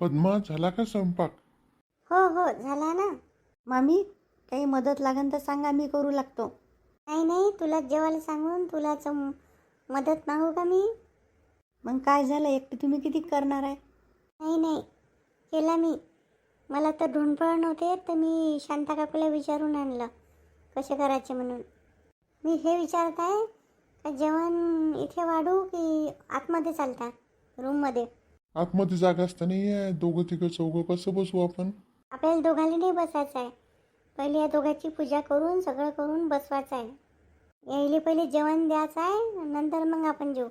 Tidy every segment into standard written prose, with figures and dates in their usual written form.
पद्मा, झाला का स्वयंपाक? हो हो झाला ना. मामी, काही मदत लागेल तर सांगा, मी करू लागतो. नाही नाही, तुला जेवायला सांगून तुलाच मदत मागू का मी? मग काय झालं, एकटी तुम्ही किती करणार आहे? नाही नाही, केला मी. मला तर ढोंडपळ नव्हते तर मी शांता काकूला विचारून आणलं कसे करायचे म्हणून. मी हे विचारत आहे का जेवण इथे वाढू की आतमध्ये चालता रूममध्ये? आतमध्ये जागा असता नाही आहे, दोघं तिघं चौघं कसं बसू आपण? आपल्याला दोघांनी नाही बसायचं आहे. पहिले या दोघांची पूजा करून सगळं करून बसवायचं आहे. यायले पहिले जेवण द्यायचं आहे, नंतर मग आपण जेवू.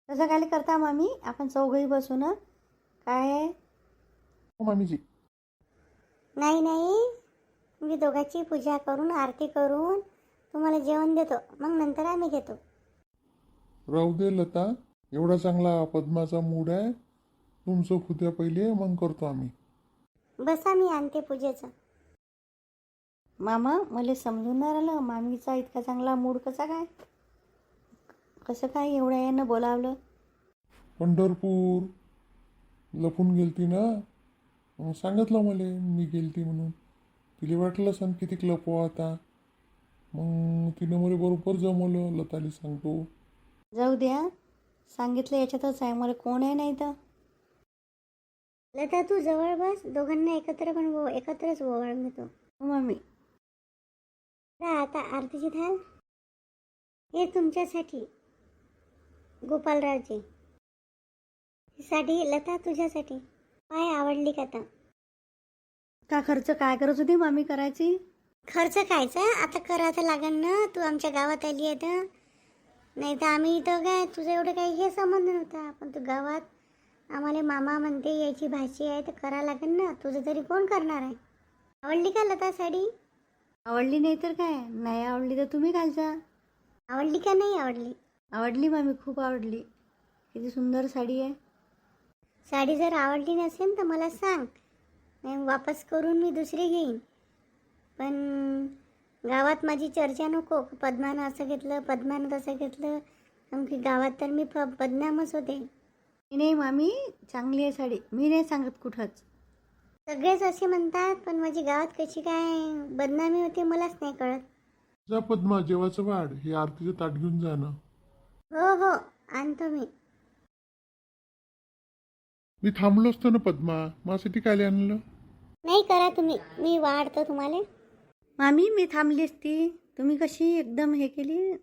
तसं काय करता मामी, आपण चौघही बसू ना. काय आहे? हो मामीजी. नाही नाही, मी दोघांची पूजा करून आरती करून तुम्हाला जेवण देतो, मग नंतर आम्ही घेतो. राहू दे लता, एवढा चांगला पद्माचा मूड आहे. तुमचं खुद्या पहिले, मग करतो आम्ही. बसा, मी आणते पूजेचं. मामा, मला समजून नाही राहिलं, मामीचा इतका चांगला मूड कसा काय? कसं काय एवढ्या यानं बोलावलं? पंढरपूर लपून गेलती ना, मग सांगितलं मला मी गेलती म्हणून. तिला वाटलं सण किती लपवा आता. मग तिनं मला बरोबर जमवलं. लताली सांगतो. जाऊ द्या, सांगितलं याच्यातच आहे, मला कोण आहे नाही तर. लता तू जवळ बस, दोघांना एकत्रच ओवाळून घेतो. हो मामी. आता आरतीची थाल हे तुमच्यासाठी, गोपालरावची साठी. लता तुझ्यासाठी. पाय आवडली का? आता का खर्च काय करत होती मामी करायची? खर्च खायचा आता करायचं लागेल ना. तू आमच्या गावात आली आहे तर. नाही तर आम्ही इथं काय, तुझं एवढं काही हे संबंध नव्हता. पण तू गावात आम्हाला मामा म्हणते, याची भाची आहे तर करा लागेल ना. तुझं तरी कोण करणार आहे? आवडली का लता साडी? आवडली नाही तर काय, नाही आवडली तर तुम्ही घालजा. आवडली का नाही आवडली? आवडली मामी, खूप आवडली. किती सुंदर साडी आहे. साडी जर आवडली नसेल तर मला सांग, नाही वापस करून मी दुसरी घेईन. पण गावात माझी चर्चा नको, पद्मानं असं घेतलं, पद्मानं तसं घेतलं. की गावात तर मी बदनामच होते. नाही मामी, चांगली आहे साडी, मी नाही सांगत कुठंच. सगळेच असे म्हणतात, पण माझी गावात कशी काय बदनामी होते मलाच नाही कळत. जा पद्मा, जेवायचं वाढ. हे आरतीचं ताट घेऊन जा ना. हो हो, आणतो मी. मी थांबलो असतो ना पद्मा, माझ्यासाठी काय आणलं? नाही करा तुम्ही, मी वाढतो तुम्हाला. मामी, मी थांबली असती, तुम्ही कशी एकदम हे केली.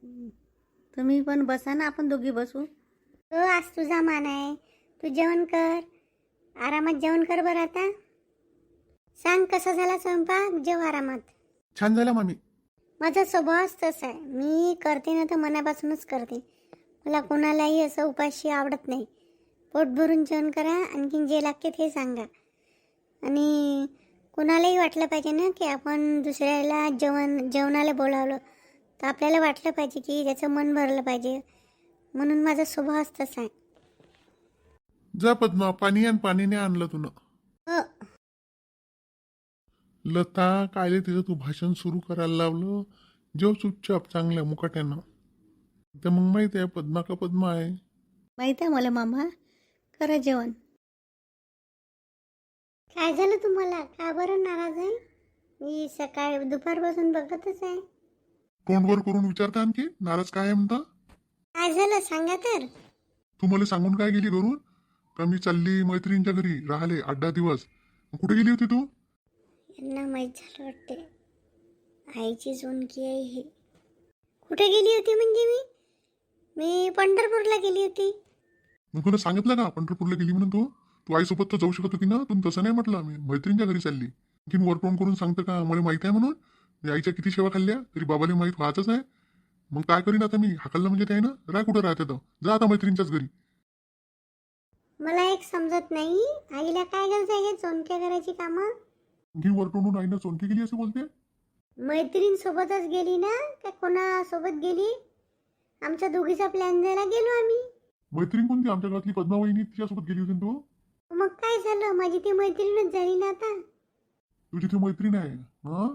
तुम्ही पण बसा ना, आपण दोघी बसू. हो, आज तुझा मान आहे. तू जेवण कर, आरामात जेवण कर बरं. आता सांग कसा झाला स्वयंपाक, जेव आरामात. छान झाला मामी. माझा स्वभावच तसा आहे, मी करते ना तर मनापासूनच करते. मला कोणालाही असं उपाशी आवडत नाही. पोट भरून जेवण करा, आणखीन जे लागते ते सांगा. आणि कोणालाही वाटलं पाहिजे ना की आपण दुसऱ्याला जेवणाला बोलावलं तर आपल्याला वाटलं पाहिजे की त्याचं मन भरलं पाहिजे. म्हणून माझा स्वभावच तसा आहे. जा पद्मा, पाणी आण. पाणीने आणलं तुनं. हो, लता, कायले तिचं तू भाषण सुरू करायला लावलं. जेव चुपचाप चांगल्या मुकाट्यानं. तर मग माहिती आहे पद्मा का पद्मा आहे. माहीत आहे मला मामा, करा जेवण. काय झालं तुम्हाला? का बरं नाराज आहे? मी सकाळी दुपारपासून बघतच आहे. तोंडवर करून विचारता आणखी नाराज काय आहे म्हणता? काय झालं सांगा तर. तू मला सांगून काय गेली घरून? का मी चालली मैत्रिणीच्या घरी राहिले 8-10 दिवस. कुठे गेली होती तू? यांना माहीत झालं वाटते, आईची जोनकी आहे ही. कुठे गेली होती म्हणजे मी पंढरपूरला गेली होती. मग तुला सांगितलं का पंढरपूरला गेली म्हणून? तू तू आईसोबत तर जाऊ शकत होती ना. तू तसं नाही म्हटलं. मी मैत्रिणीच्या घरी चालली. आणखीन वर तोंड करून सांगतं का मला माहित आहे म्हणून? मी आईच्या किती सेवा खाल्ल्या तरी बाबाला माहीत व्हायचंच आहे. मग काय करीन आता मी? हाकललं म्हणजे ते ना. राय कुठं राहते तर जा आता मैत्रिणीच्याच घरी. मला एक समजत नाही, आईला काय गरज आहे हे चोनक्या करायची कामं? आणखीन वर तोंडून आईनं चोनकी गेली असं बोलते. मैत्रीण सोबतच गेली ना का कोणासोबत गेली? आमच्या दोघीचा प्लॅन झाला, गेलो आम्ही. मैत्रीण कोणती? आमच्या घरातली पद्मावहिनी, तिच्यासोबत गेली होती ना तू? मग काय झालं, माझी ती मैत्रीणच झाली ना आता. तुझी ती मैत्रीण आहे हा?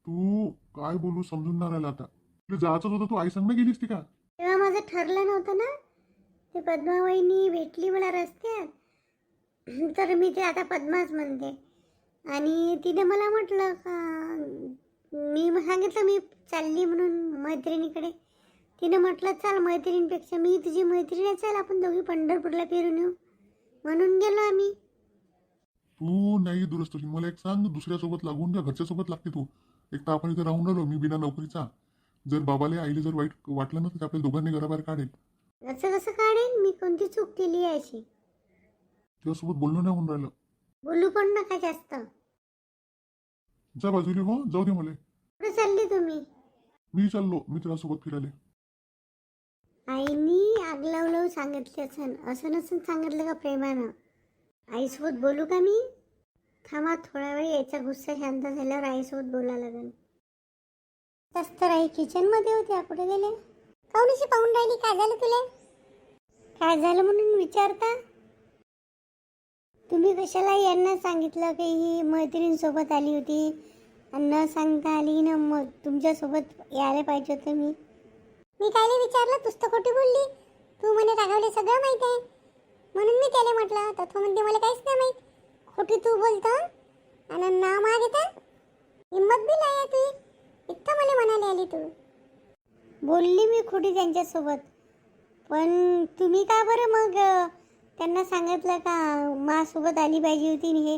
तू काय बोलू समजून नाही राहिला आता. तुला जायचंच होतं, तू आई सांग गेली असती का? तेव्हा माझं ठरलं नव्हतं ना. ते पद्मावहिनी भेटली मला रस्त्यात तर मी ते आता पद्माच म्हणते. आणि तिने मला म्हटलं का मी सांगितलं मी चालली म्हणून मैत्रिणीकडे. तिने म्हटलं चल मैत्रिणीपेक्षा मी तुझी मैत्रीण आहे, चल आपण दोघी पंढरपूरला फिरून येऊ. म्हणून गेलो आम्ही. तू नाही दुरुस्त होशील. मला एक सांग, दुसऱ्यासोबत लागून का घरच्यासोबत लागते तू? एक तर आपण इथे राहून राहिलो, मी बिना नोकरीचा. जर बाबाला आईला जर वाईट वाटलं ना तर आपल्या दोघांनी घराबाहेर काढेल. असं कसं काढेन? मी कोणती चूक केली आहे अशी? तुझ्यासोबत बोलणं नाही होऊन राहिलं. बोलू पण नका जास्त. जा बाजूला हो, जाऊ दे मला. कुठे चालली तुम्ही? मी चाललो मित्रासोबत फिरायला. आईनी आगलावलं सांगितलं असन, असं नसून सांगितलं का प्रेमानं? आईसोबत बोलू का मी? थांबा थोडा वेळ, याचा गुस्सा शांत झाल्यावर आईसोबत बोला लागेल. तर आई किचन मध्ये होत्या, कुठे गेले? काऊनशी पाहून राहिली? काय झालं तुला? काय झालं म्हणून विचारता? तुम्ही कशाला यांना सांगितलं की ही मैत्रिणीसोबत आली होती आणि न सांगता आली ना? मग तुमच्यासोबत यायला पाहिजे होतं मी. मी कायले विचारलं? तूच तर खोटी बोलली. तू म्हणे रागावले सगळं माहित आहे म्हणून मी त्याला म्हटलं, तर तो म्हणते मला काहीच नाही माहित. खोटी तू बोलतो आणि नाव मागता. हिंमत बी नाही आहे तुझी. इतकं मला म्हणाले आली तू. बोलली मी खोटी त्यांच्यासोबत, पण तुम्ही का बरं मग त्यांना सांगितलं का माझ्यासोबत आली पाहिजे होती हे?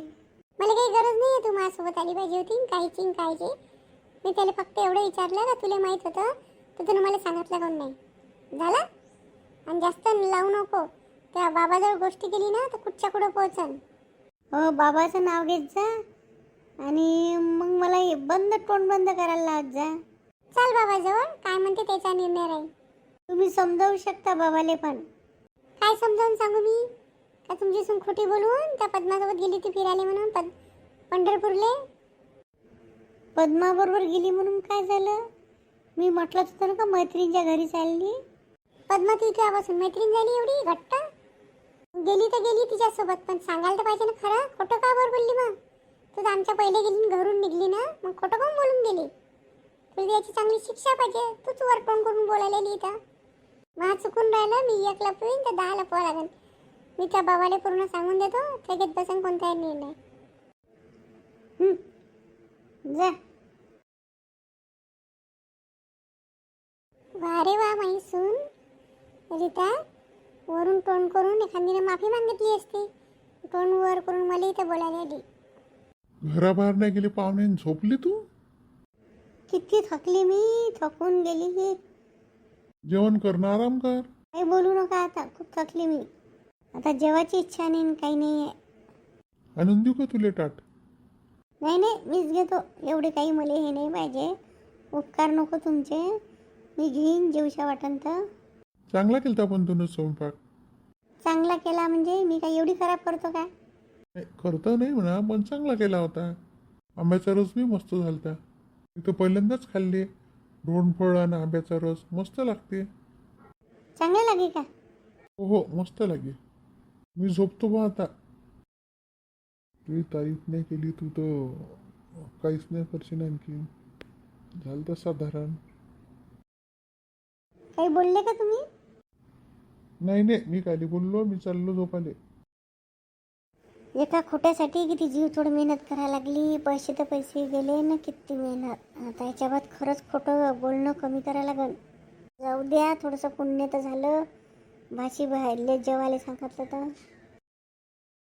मला काही गरज नाही आहे तू माझ्यासोबत आली पाहिजे होती काहीची कायची. मी त्याला फक्त एवढं विचारलं का तुला माहीत होतं तर तुला मला सांगितलं कोण नाही झालं. आणि जास्त लावू नको. त्या बाबाजवळ गोष्टी केली ना तर कुठच्या कुठं पोहोचन. हो, बाबाचं नाव घेत जा आणि मग मला हे तोंड बंद करायला लावत जा. चल बाबाजवळ, काय म्हणते त्याचा निर्णय राहील. तुम्ही समजावू शकता बाबाले, पण काय समजावून सांगू मी? का तुमची सून खोटी बोलून त्या पद्मासोबत गेली ती फिरायला म्हणून पंढरपूरले? पद्माबरोबर गेली म्हणून काय झालं? मी म्हटलं होतं ना का मैत्रिणीच्या घरी चालली. पद्मा ती तेव्हापासून मैत्रीण झाली एवढी घट्ट? गेली तर गेली तिच्यासोबत, पण सांगायला तर पाहिजे ना खरं. खोटं का बरं बोलली मग? तू तर आमच्या पहिले गेली घरून निघली ना, मग खोटं काऊन बोलून गेली? तुला याची चांगली शिक्षा पाहिजे. तूच वरटोन करून बोलायला इथं. मला चुकून राहिलं, मी एक लपवीन तर 10 लपवा लागेल. मी त्या बाबाला पूर्ण सांगून देतो, ते घेत बसन कोणताही निर्णय. जा. वा रे वा माई सून रीता, वरून तोंड करून एखादीने माफी मागितली असती. तोंड वर करून मला इथे बोलायला आली. घराबाहेर नाही गेली पाहुणे, झोपली तू? किती थकली मी, थकून गेली की. जेवण करणं, आराम कर. काही बोलू नका आता, खूप थकली मी. आता जेवायची इच्छा नाही, काही नाही आहे. आणून देऊ का तुले ताट? नाही नाही, मीच घेतो. एवढे काही मला हे नाही पाहिजे. उपकार नको तुमचे. मी घेईन जेवशा वाटण तर. चांगला केलता पण तुनं स्वयंपाक. चांगला केला म्हणजे मी काही एवढी खराब करतो काय? करता नाही म्हणा, पण चांगला केला होता. आंब्याचा रस बी मस्त झालता. मी तर पहिल्यांदाच खाल्ली. डोणफळ आणि आंब्याचा रस मस्त लागते. चांगला लागे का? हो हो, मस्त लागे. मी झोपतो बा आता. तुझी तारीफ नाही केली तू तर काहीच नाही करशील आणखी. झालं तर साधारण. काही बोलले का तुम्ही? नाही नाही, मी काही बोललो. मी चाललो झोपाले. एका खोट्यासाठी किती जीव थोडं मेहनत करायला लागली. पैसे तर पैसे गेले ना, किती मेहनत. आता याच्या बाद खरंच खोटं बोलणं कमी करायला लागेल. जाऊ द्या, थोडंसं पुण्य तर झालं. भाजी बाहेरले जेवायला सांगितलं तर.